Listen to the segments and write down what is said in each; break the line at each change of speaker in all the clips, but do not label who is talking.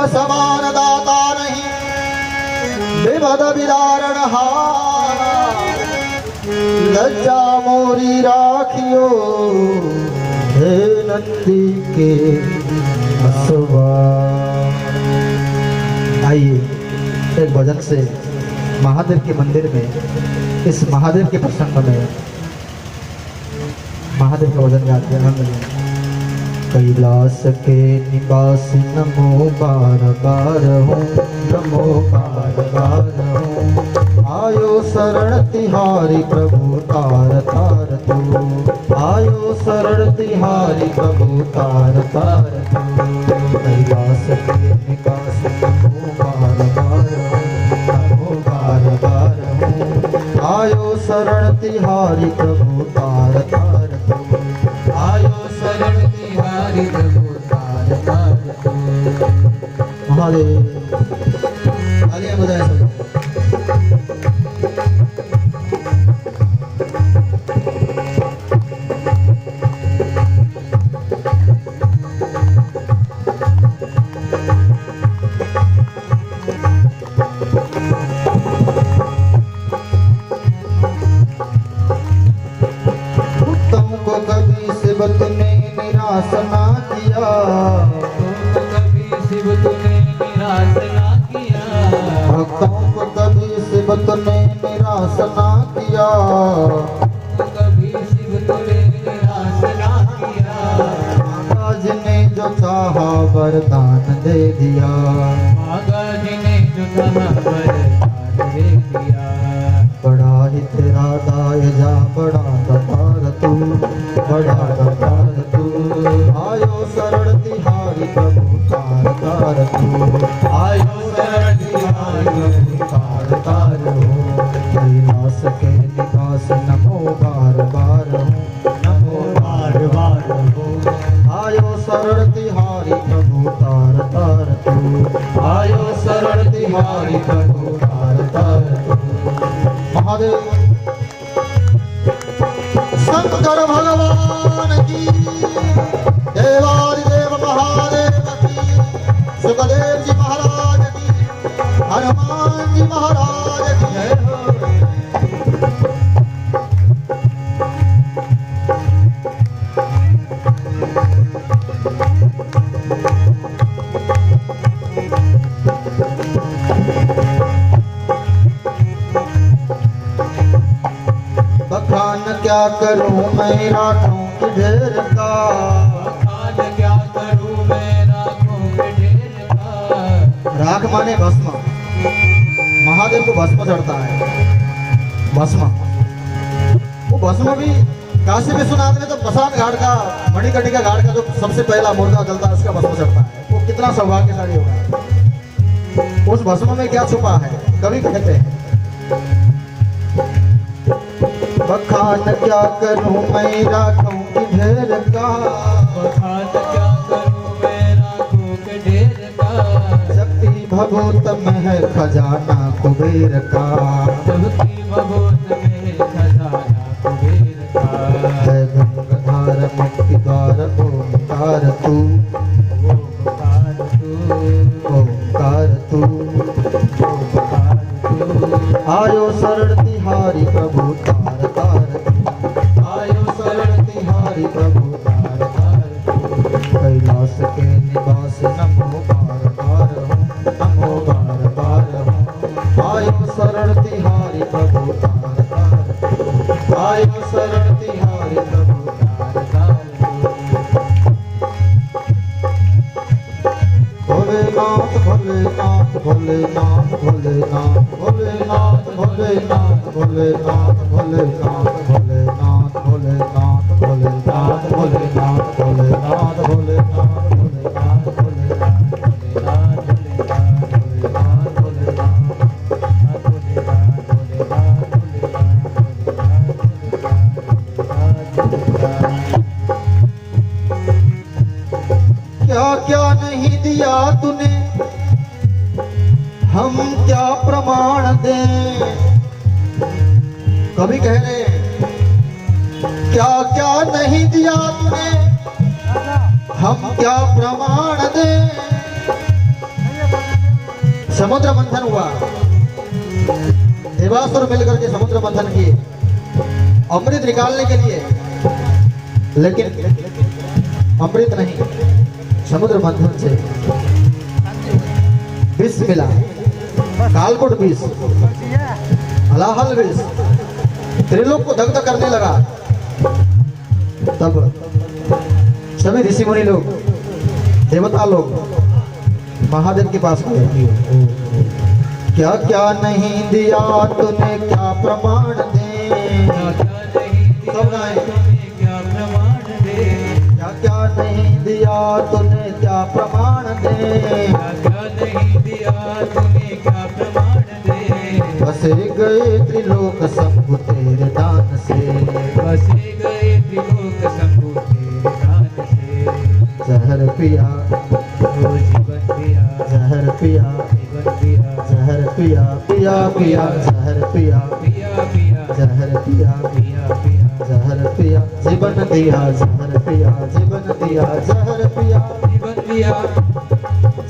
समान दाता नहीं, विमद विदारण हारा, लज्जा मोरी राखियो हे नंदी के असवा। आइए एक भजन से महादेव के मंदिर में, इस महादेव के प्रसंग में महादेव का भजन गाते हैं हम। कैलाश के निवासी नमो बार बार हूँ, नमो बार बार हूँ। आयो शरण तिहारी प्रभु तार तार तू, आयो शरण तिहारी प्रभु तार तार तू। कैलाश के निवासी नमो बार बार हूँ, नमो बार बार हूँ। आयो शरण तिहारी प्रभु तार तार तू, आयो शरण तिहारी प्रभु तार तार तू। महादेव तालियां बजाएं सब। तुमको कभी शिव तूने निराश ना किया,
तुमको कभी शिव तूने निराश ना किया।
भक्तों को कभी शिव तूने निराश ना किया।
तुमको कभी शिव तूने निराश ना किया।
महाराज ने जो चाहा वरदान दे दिया,
महाराज ने जो चाहा वरदान दे दिया।
बड़ा ही तेरा दायजा, बड़ा दतार तू, बड़ा दतार तू। आयो शरण तिहारी प्रभु तार तार तू, आयो शरण तिहारी प्रभु तार तार हो। कैलाश के निवास नमो बार बार हो, नमो बार बार हो। आयो शरण तिहारी प्रभु तार तार तू, आयो शरण तिहारी प्रभु तार तार तू। महादेव शंकर भगवान की, देवादिदेव महादेव की, सुखदेव जी महाराज की, हनुमान जी महाराज की जय हो। बखान क्या करूं मैं राखों के ढेर का,
बखान क्या करूं मैं राखों के ढेर का।
राख माने भस्म, महादेव को भस्म चढ़ता है, भस्म। वो भस्म भी काशी विश्वनाथ में तो बसान घाट का, मणिकर्णिका घाट का जो सबसे पहला मुर्दा जलता है उसका भस्म चढ़ता है। वो कितना सौभाग्यशाली होगा। उस भस्म में क्या छुपा है, कवि कहते हैं। बखान क्या करूं मैं राखों की ढेर का,
बखान क्या करूं मैं राखों के ढेर का।
शक्ति भभूत में है खजाना कुबेर का,
सबकी भगवत में खजाना कुबेर का।
है गंगाधार मुक्ति द्वार ओंकार तू,
ओंकार तू,
ओंकार तू।
ओंकार तू।
आयो शरण तिहारी प्रभु तार तार तू, आयो शरण तिहारी प्रभु तार तार तू। कैलाश के निवास नमो बार बार हूँ, नमो बार बार हूँ। आयो शरण तिहारी प्रभु तार तार तू, आयो शरण तिहारी प्रभु तार तार तू। भोलेनाथ भोलेनाथ भोलेनाथ भोलेनाथ भोलेनाथ भोलेनाथ भोलेनाथ भोलेनाथ भोलेनाथ भोलेनाथ भोलेनाथ भोलेनाथ भोलेनाथ भोलेनाथ भोलेनाथ क्या क्या नहीं दिया तूने, हम क्या प्रमाण दें। कभी कह रहे क्या क्या नहीं दिया तूने, हम क्या प्रमाण दें। समुद्र मंथन हुआ, देवासुर मिलकर के समुद्र मंथन किए अमृत निकालने के लिए, लेकिन अमृत नहीं, समुद्र मंथन से विष मिला, कालकुट विष, हलाहल विष, त्रिलोक को दग्ध करने लगा। तब सभी ऋषि मुनि लोग, देवता लोग महादेव के पास गए। क्या क्या नहीं दिया तूने, क्या प्रमाण दे, सब गाए। क्या क्या नहीं दिया तूने, क्या प्रमाण दे, बसे गए त्रिलोक शंभु तेरे दान से, जहर पिया जहर पिया जहर पिया पिया पिया जहर पिया जहर पिया जहर पिया जीवन दिया, जहर पिया जीवन दिया, जहर पिया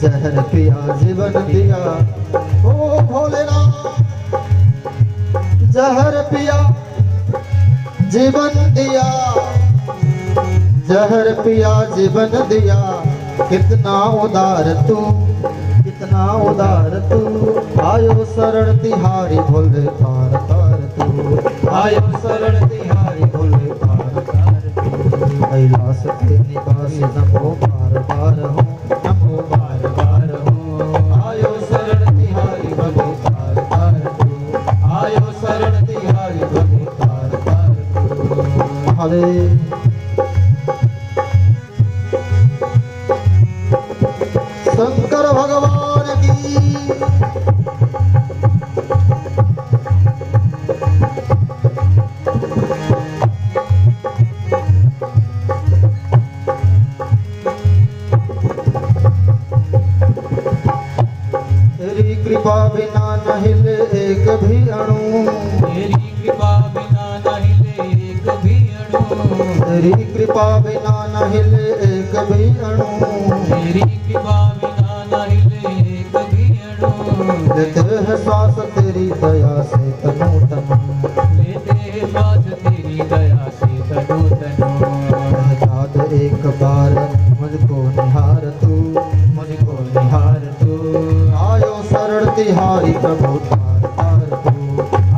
जहर पिया जीवन दिया। ओ भोलेनाथ जहर पिया जीवन दिया, जहर पिया जीवन दिया। कितना उदार तू, कितना उदार तू, आयो शरण तिहारी भोले तार तार तू, आयो शरण तिहारी भोले तार तार तू। कैलाश के निवासी नमो बार बार हो, नमो बार बार हो, आयो शरण तिहारी भोले तार तार तू, आयो शरण तिहारी भोले तार तार तू। हरे शंकर भगवान की। तेरी कृपा बिना न हिले एक भी अणु,
तेरी कृपा बिना न हिले एक भी अणु,
तेरी कृपा बिना न हिले एक भी अणु,
तेरी कृपा बिना न हिले एक भी अणु।
लेते हैं श्वास तेरी दया से तनु तनु,
लेते हैं श्वास तेरी दया से तनु तनु।
याद एक बार मुझको निहार तू, मुझको निहार तू। आयो शरण तिहारी प्रभु तार तार तू,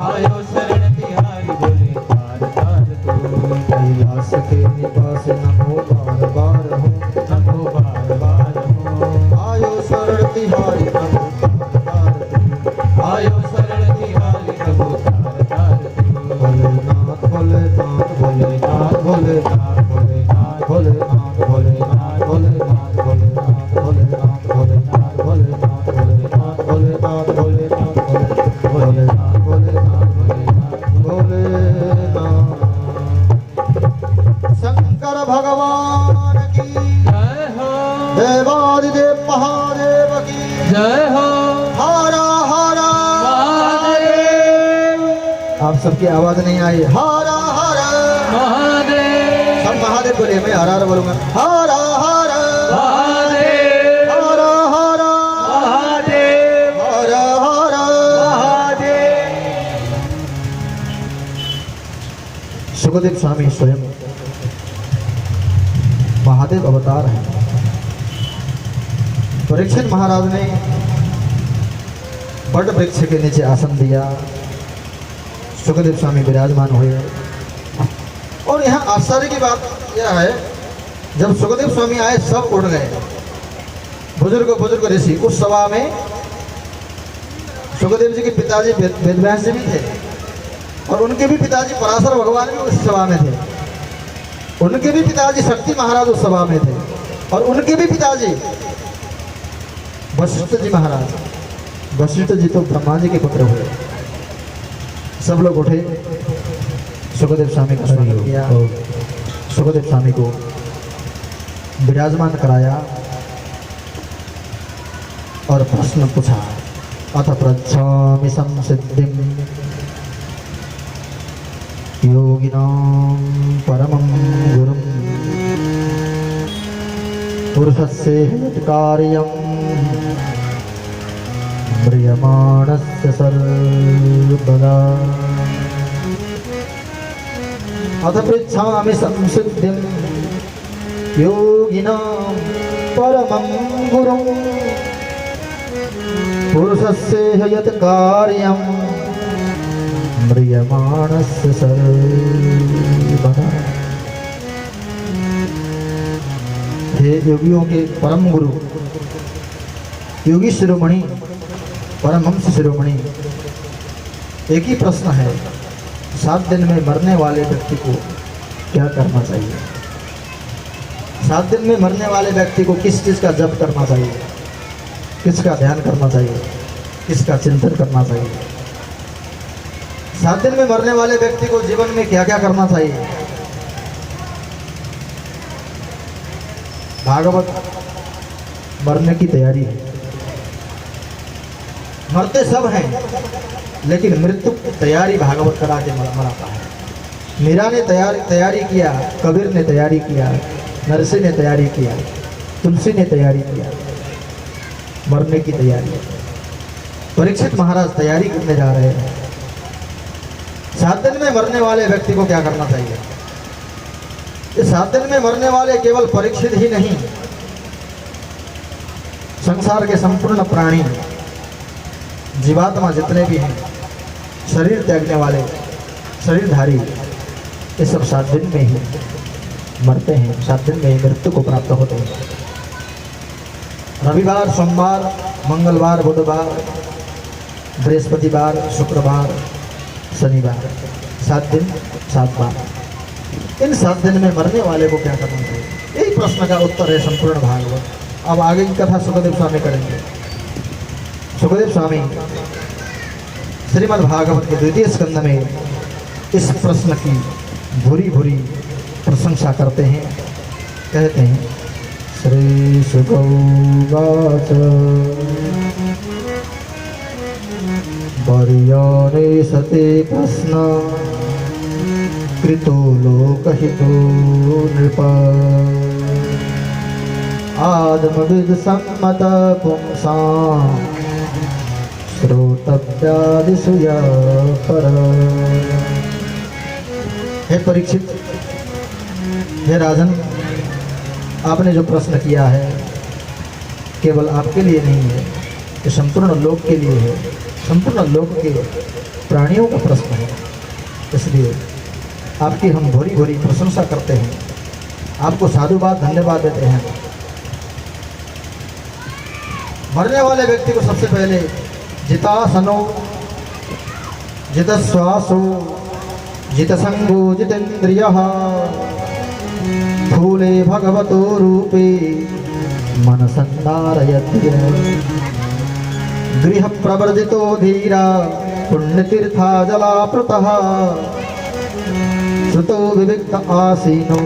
आयो शरण तिहारी भोले तार तार तू।
कैलाश के निवास नमो बार बार हो,
नमो बार बार हो,
आयो शरण तिहारी प्रभु तार तार तू,
आयो शरण तिहारी प्रभु तार तार तू।
भोलेनाथ भोलेनाथ भोलेनाथ भोलेनाथ भोलेनाथ भोलेनाथ भोलेनाथ भोलेनाथ भोलेनाथ भोलेनाथ भोलेनाथ भोलेनाथ भोलेनाथ भोलेनाथ भोलेनाथ भोलेनाथ भोलेनाथ भोलेनाथ। शंकर भगवान की
जय हो,
देवादिदेव महादेव की
जय हो
हरा हरा
महादेव।
आप सबकी आवाज नहीं आई। हरा हरा
महादेव,
सब महादेव बोले, मैं हरा हरा बोलूंगा। हरा हरा
महादेव,
हरा हरा
महादेव,
हरा हरा
महादेव।
सुखदेव स्वामी स्वयं महादेव अवतार हैं। परीक्षित महाराज ने बड़ वृक्ष के नीचे आसन दिया, सुखदेव स्वामी विराजमान हुए। और यहाँ आश्चर्य की बात यह है, जब सुखदेव स्वामी आए सब उड़ गए, बुजुर्ग बुजुर्ग ऋषि। उस सभा में सुखदेव जी के पिताजी वेदव्यास जी भी थे, और उनके भी पिताजी पराशर भगवान भी उस सभा में थे, उनके भी पिताजी शक्ति महाराज उस सभा में थे, और उनके भी पिताजी वशिष्ठ जी महाराज। वशिष्ठ जी तो ब्रह्मा जी के पुत्र हुए। सब लोग उठे, सुखदेव स्वामी का स्वागत किया, सुखदेव स्वामी को विराजमान कराया और प्रश्न पूछा। अथ पृच्छामि संसिद्धिं योगिनां परमं गुरुं पुरुषस्य कार्यं म्रियमाणस्य सर्वदा। अथ पृच्छामि संसिद्धिं योगिनां परमं गुरुं पुरुषस्य यत् कार्यं म्रियमाणस्य सर्वदा। हे योगियों के परम गुरु, योगी शिरोमणि, परमहंस शिरोमणि, एक ही प्रश्न है, 7 दिन में मरने वाले व्यक्ति को क्या करना चाहिए? 7 दिन में मरने वाले व्यक्ति को किस चीज़ का जप करना चाहिए, किसका ध्यान करना चाहिए, किसका चिंतन करना चाहिए? 7 दिन में मरने वाले व्यक्ति को जीवन में क्या क्या करना चाहिए? भागवत मरने की तैयारी है। मरते सब हैं, लेकिन मृत्यु की तैयारी भागवत करा के मराता है। मीरा ने तैयारी किया, कबीर ने तैयारी किया, नरसिंह ने तैयारी किया, तुलसी ने तैयारी किया, मरने की तैयारी। परीक्षित महाराज तैयारी करने जा रहे हैं। 7 दिन में मरने वाले व्यक्ति को क्या करना चाहिए? इस 7 दिन में मरने वाले केवल परीक्षित ही नहीं, संसार के संपूर्ण प्राणी, जीवात्मा जितने भी हैं, शरीर त्यागने वाले, शरीरधारी, ये सब 7 दिन में ही मरते हैं, 7 दिन में ही मृत्यु को प्राप्त होते हैं। रविवार, सोमवार, मंगलवार, बुधवार, बृहस्पतिवार, शुक्रवार, शनिवार, 7 दिन 7 बार। इन 7 दिन में मरने वाले को क्या करना चाहिए? यही प्रश्न का उत्तर है संपूर्ण भागवत। अब आगे की कथा सुखदेव स्वामी करेंगे। सुखदेव स्वामी श्रीमद् भागवत के 2वें स्कंद में इस प्रश्न की भूरी भूरी प्रशंसा करते हैं। कहते हैं, श्री शुक उवाच वर्याणे सते प्रश्न कृतो लोकहितो नृप आत्मविद सम्मत पुंसां श्रोतव्यादिषु या पर। हे परीक्षित, हे राजन, आपने जो प्रश्न किया है केवल आपके लिए नहीं है, ये संपूर्ण लोक के लिए है, संपूर्ण लोक के प्राणियों का प्रश्न है। इसलिए आपकी हम भोरी भोरी प्रशंसा करते हैं, आपको साधुवाद धन्यवाद देते हैं। मरने वाले व्यक्ति को सबसे पहले जितासनो, जितश्वासो, जितसंगो, जितेन्द्रियः स्थूले भगवतो रूपे मनसंधारयत्य गृह प्रवर्जितो धीरा पुण्यतीर्था जलाप्लुतः श्रुतो विविक्त आसीनो